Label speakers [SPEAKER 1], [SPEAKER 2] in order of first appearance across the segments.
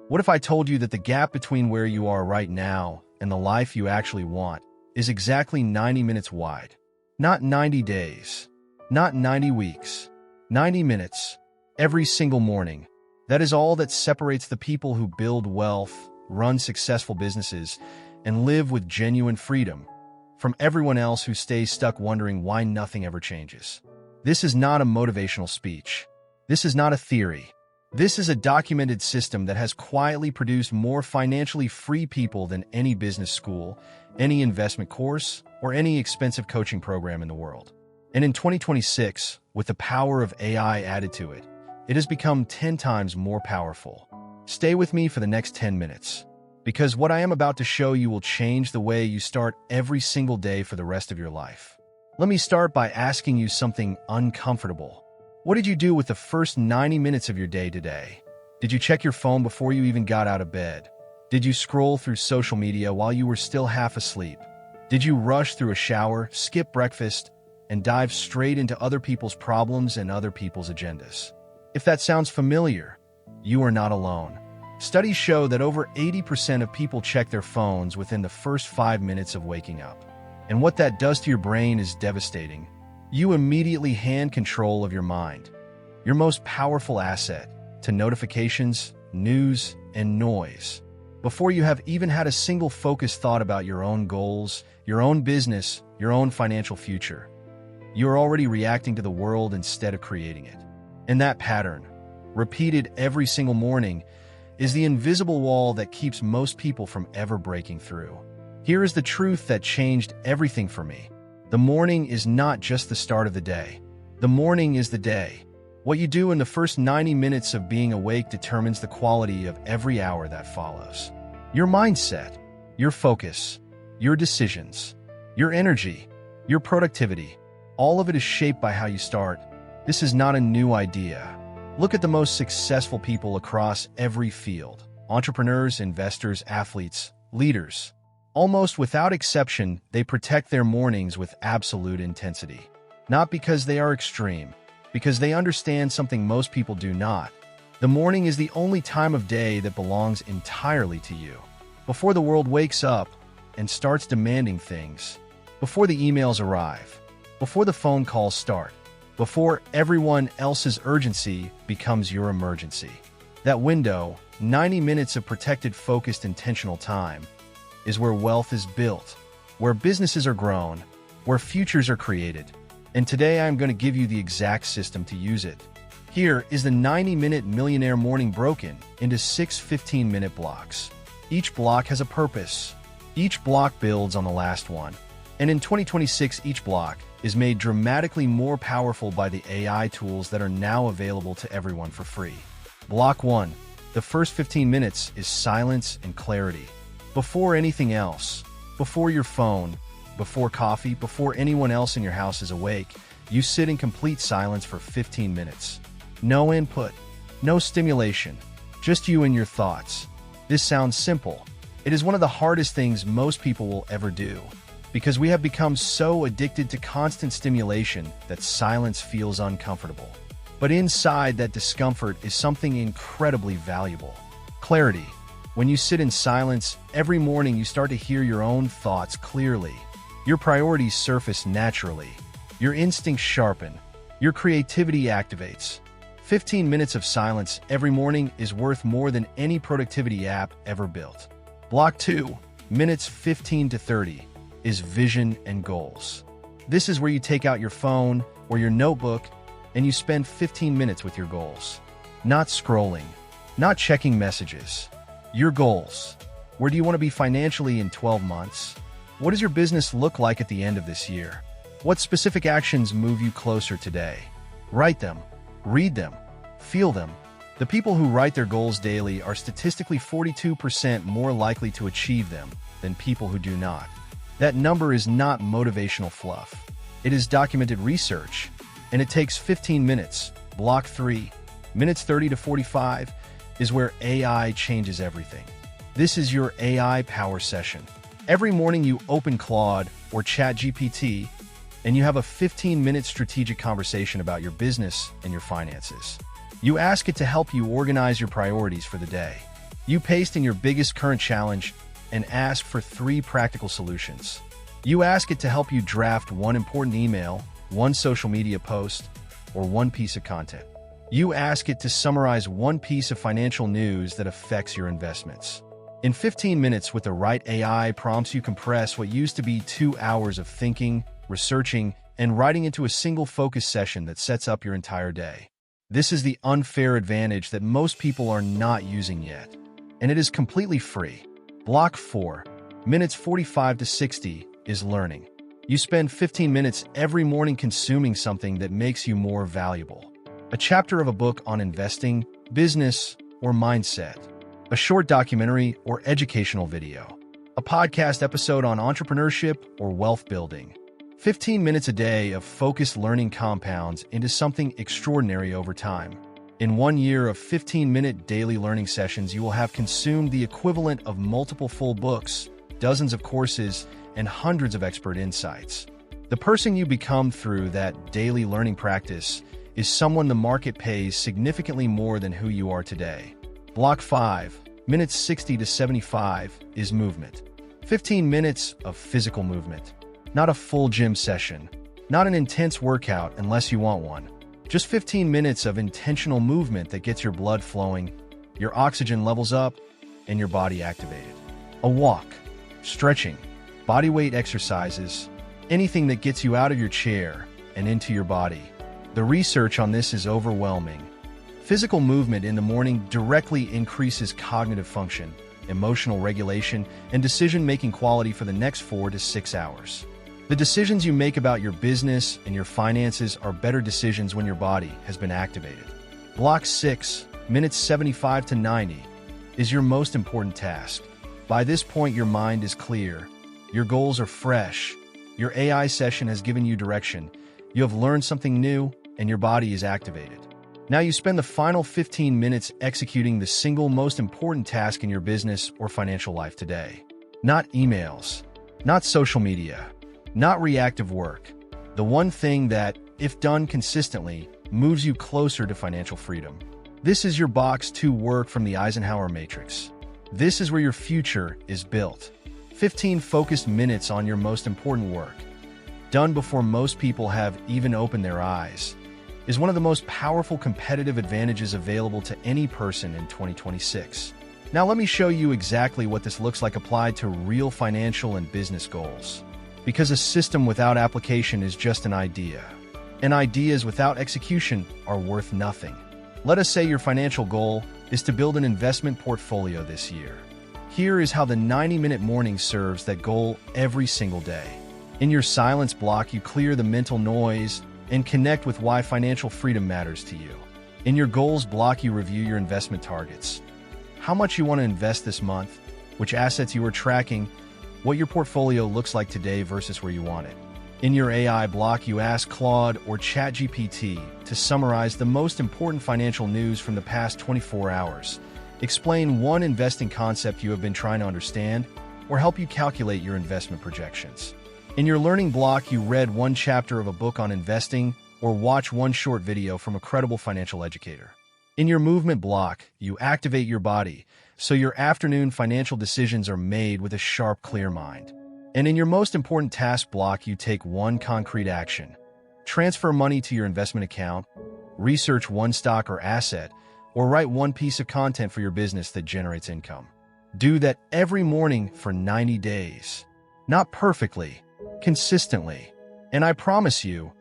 [SPEAKER 1] What if I told you that the gap between where you are right now and the life you actually want is exactly 90 minutes wide? Not 90 days, not 90 weeks, 90 minutes, every single morning. That is all that separates the people who build wealth, run successful businesses, and live with genuine freedom from everyone else who stays stuck wondering why nothing ever changes. This is not a motivational speech. This is not a theory. This is a documented system that has quietly produced more financially free people than any business school, any investment course, or any expensive coaching program in the world. And in 2026, with the power of AI added to it, it has become 10 times more powerful. Stay with me for the next 10 minutes, because what I am about to show you will change the way you start every single day for the rest of your life. Let me start by asking you something uncomfortable. What did you do with the first 90 minutes of your day today? Did you check your phone before you even got out of bed? Did you scroll through social media while you were still half asleep? Did you rush through a shower, skip breakfast, and dive straight into other people's problems and other people's agendas? If that sounds familiar, you are not alone. Studies show that over 80% of people check their phones within the first 5 minutes of waking up. And what that does to your brain is devastating. You immediately hand control of your mind, your most powerful asset, to notifications, news, and noise. Before you have even had a single focused thought about your own goals, your own business, your own financial future, you are already reacting to the world instead of creating it. And that pattern, repeated every single morning, is the invisible wall that keeps most people from ever breaking through. Here is the truth that changed everything for me. The morning is not just the start of the day. The morning is the day. What you do in the first 90 minutes of being awake determines the quality of every hour that follows. Your mindset, your focus, your decisions, your energy, your productivity, all of it is shaped by how you start. This is not a new idea. Look at the most successful people across every field: entrepreneurs, investors, athletes, leaders. Almost without exception, they protect their mornings with absolute intensity. Not because they are extreme, because they understand something most people do not. The morning is the only time of day that belongs entirely to you. Before the world wakes up and starts demanding things, before the emails arrive, before the phone calls start, before everyone else's urgency becomes your emergency. That window, 90 minutes of protected, focused, intentional time, is where wealth is built, where businesses are grown, where futures are created. And today I'm going to give you the exact system to use it. Here is the 90-minute millionaire morning broken into 6 15-minute blocks. Each block has a purpose. Each block builds on the last one. And in 2026, each block is made dramatically more powerful by the AI tools that are now available to everyone for free. Block 1. The first 15 minutes is silence and clarity. Before anything else, before your phone, before coffee, before anyone else in your house is awake, you sit in complete silence for 15 minutes. No input, no stimulation, just you and your thoughts. This sounds simple. It is one of the hardest things most people will ever do, because we have become so addicted to constant stimulation that silence feels uncomfortable. But inside that discomfort is something incredibly valuable: clarity. When you sit in silence, every morning you start to hear your own thoughts clearly. Your priorities surface naturally. Your instincts sharpen. Your creativity activates. 15 minutes of silence every morning is worth more than any productivity app ever built. Block 2, minutes 15 to 30, is vision and goals. This is where you take out your phone or your notebook and you spend 15 minutes with your goals. Not scrolling, not checking messages. Your goals. Where do you want to be financially in 12 months? What does your business look like at the end of this year? What specific actions move you closer today? Write them, read them, feel them. The people who write their goals daily are statistically 42% more likely to achieve them than people who do not. That number is not motivational fluff. It is documented research, and it takes 15 minutes. Block 3, minutes 30 to 45, is where AI changes everything. This is your AI power session. Every morning you open Claude or ChatGPT, and you have a 15-minute strategic conversation about your business and your finances. You ask it to help you organize your priorities for the day. You paste in your biggest current challenge and ask for 3 practical solutions. You ask it to help you draft one important email, one social media post, or one piece of content. You ask it to summarize one piece of financial news that affects your investments. In 15 minutes with the right AI prompts, you compress what used to be 2 hours of thinking, researching, and writing into a single focus session that sets up your entire day. This is the unfair advantage that most people are not using yet, and it is completely free. Block 4, minutes 45 to 60, is learning. You spend 15 minutes every morning consuming something that makes you more valuable. A chapter of a book on investing, business, or mindset. A short documentary or educational video. A podcast episode on entrepreneurship or wealth building. 15 minutes a day of focused learning compounds into something extraordinary over time. In 1 year of 15-minute daily learning sessions, you will have consumed the equivalent of multiple full books, dozens of courses, and hundreds of expert insights. The person you become through that daily learning practice is someone the market pays significantly more than who you are today. Block 5, minutes 60 to 75, is movement. 15 minutes of physical movement. Not a full gym session. Not an intense workout unless you want one. Just 15 minutes of intentional movement that gets your blood flowing, your oxygen levels up, and your body activated. A walk, stretching, bodyweight exercises, anything that gets you out of your chair and into your body. The research on this is overwhelming. Physical movement in the morning directly increases cognitive function, emotional regulation, and decision-making quality for the next 4 to 6 hours. The decisions you make about your business and your finances are better decisions when your body has been activated. Block 6, minutes 75 to 90, is your most important task. By this point, your mind is clear. Your goals are fresh. Your AI session has given you direction. You have learned something new, and your body is activated. Now you spend the final 15 minutes executing the single most important task in your business or financial life today. Not emails, not social media, not reactive work. The one thing that, if done consistently, moves you closer to financial freedom. This is your box 2 work from the Eisenhower Matrix. This is where your future is built. 15 focused minutes on your most important work, done before most people have even opened their eyes, is one of the most powerful competitive advantages available to any person in 2026. Now let me show you exactly what this looks like applied to real financial and business goals. Because a system without application is just an idea, and ideas without execution are worth nothing. Let us say your financial goal is to build an investment portfolio this year. Here is how the 90-minute morning serves that goal every single day. In your silence block, you clear the mental noise and connect with why financial freedom matters to you. In your goals block, you review your investment targets. How much you want to invest this month, which assets you are tracking, what your portfolio looks like today versus where you want it. In your AI block, you ask Claude or ChatGPT to summarize the most important financial news from the past 24 hours, explain one investing concept you have been trying to understand, or help you calculate your investment projections. In your learning block, you read one chapter of a book on investing or watch one short video from a credible financial educator. In your movement block, you activate your body, so your afternoon financial decisions are made with a sharp, clear mind. And in your most important task block, you take one concrete action. Transfer money to your investment account, research one stock or asset, or write one piece of content for your business that generates income. Do that every morning for 90 days. Not perfectly, consistently. And I promise you,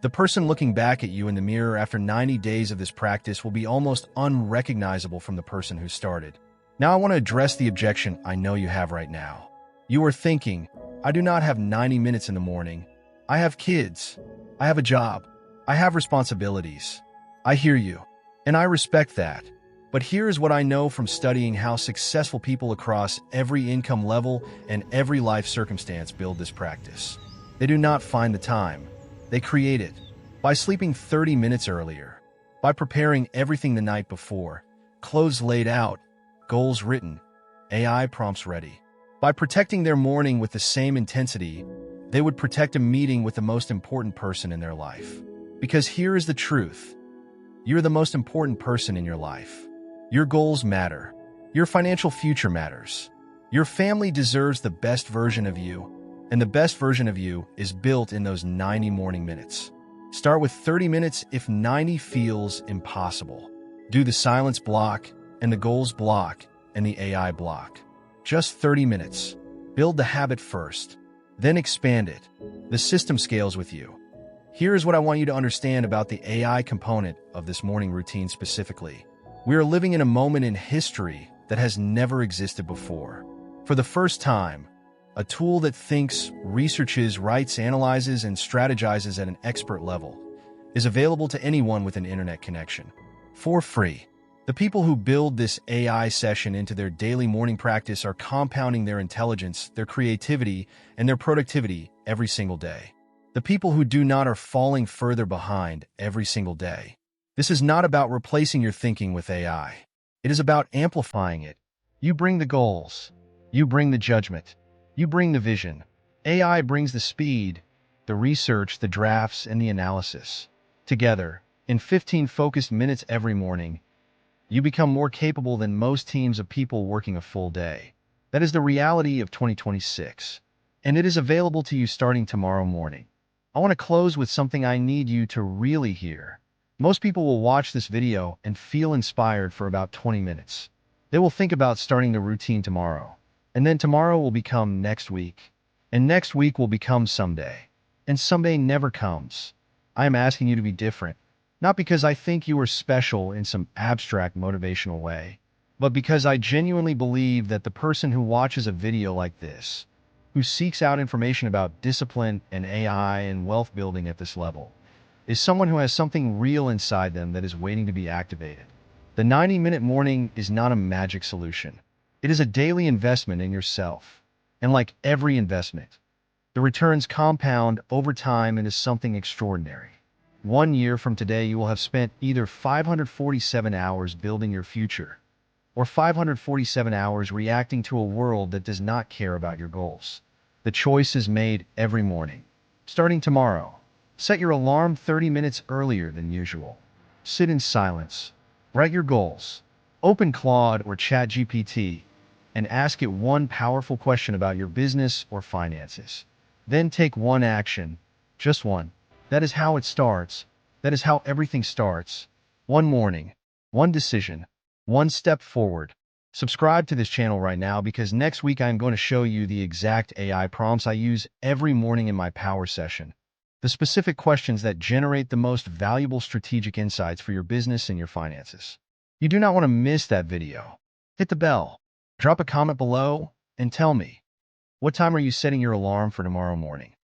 [SPEAKER 1] the person looking back at you in the mirror after 90 days of this practice will be almost unrecognizable from the person who started. Now I want to address the objection I know you have right now. You are thinking, I do not have 90 minutes in the morning. I have kids. I have a job. I have responsibilities. I hear you, and I respect that. But here is what I know from studying how successful people across every income level and every life circumstance build this practice. They do not find the time. They create it. By sleeping 30 minutes earlier. By preparing everything the night before. Clothes laid out. Goals written. AI prompts ready. By protecting their morning with the same intensity, they would protect a meeting with the most important person in their life. Because here is the truth. You're the most important person in your life. Your goals matter. Your financial future matters. Your family deserves the best version of you, and the best version of you is built in those 90 morning minutes. Start with 30 minutes if 90 feels impossible. Do the silence block, and the goals block, and the AI block. Just 30 minutes. Build the habit first, then expand it. The system scales with you. Here's what I want you to understand about the AI component of this morning routine specifically. We are living in a moment in history that has never existed before. For the first time, a tool that thinks, researches, writes, analyzes, and strategizes at an expert level is available to anyone with an internet connection, for free. The people who build this AI session into their daily morning practice are compounding their intelligence, their creativity, and their productivity every single day. The people who do not are falling further behind every single day. This is not about replacing your thinking with AI. It is about amplifying it. You bring the goals. You bring the judgment. You bring the vision. AI brings the speed, the research, the drafts, and the analysis. Together, in 15 focused minutes every morning, you become more capable than most teams of people working a full day. That is the reality of 2026, and it is available to you starting tomorrow morning. I want to close with something I need you to really hear. Most people will watch this video and feel inspired for about 20 minutes. They will think about starting the routine tomorrow, and then tomorrow will become next week, and next week will become someday, and someday never comes. I am asking you to be different, not because I think you are special in some abstract motivational way, but because I genuinely believe that the person who watches a video like this, who seeks out information about discipline and AI and wealth building at this level, is someone who has something real inside them that is waiting to be activated. The 90-minute morning is not a magic solution. It is a daily investment in yourself. And like every investment, the returns compound over time into something extraordinary. 1 year from today, you will have spent either 547 hours building your future, or 547 hours reacting to a world that does not care about your goals. The choice is made every morning. Starting tomorrow, set your alarm 30 minutes earlier than usual. Sit in silence. Write your goals. Open Claude or ChatGPT and ask it one powerful question about your business or finances. Then take one action, just one. That is how it starts. That is how everything starts. One morning, one decision, one step forward. Subscribe to this channel right now because next week I am going to show you the exact AI prompts I use every morning in my power session. The specific questions that generate the most valuable strategic insights for your business and your finances. You do not want to miss that video. Hit the bell, drop a comment below, and tell me, what time are you setting your alarm for tomorrow morning?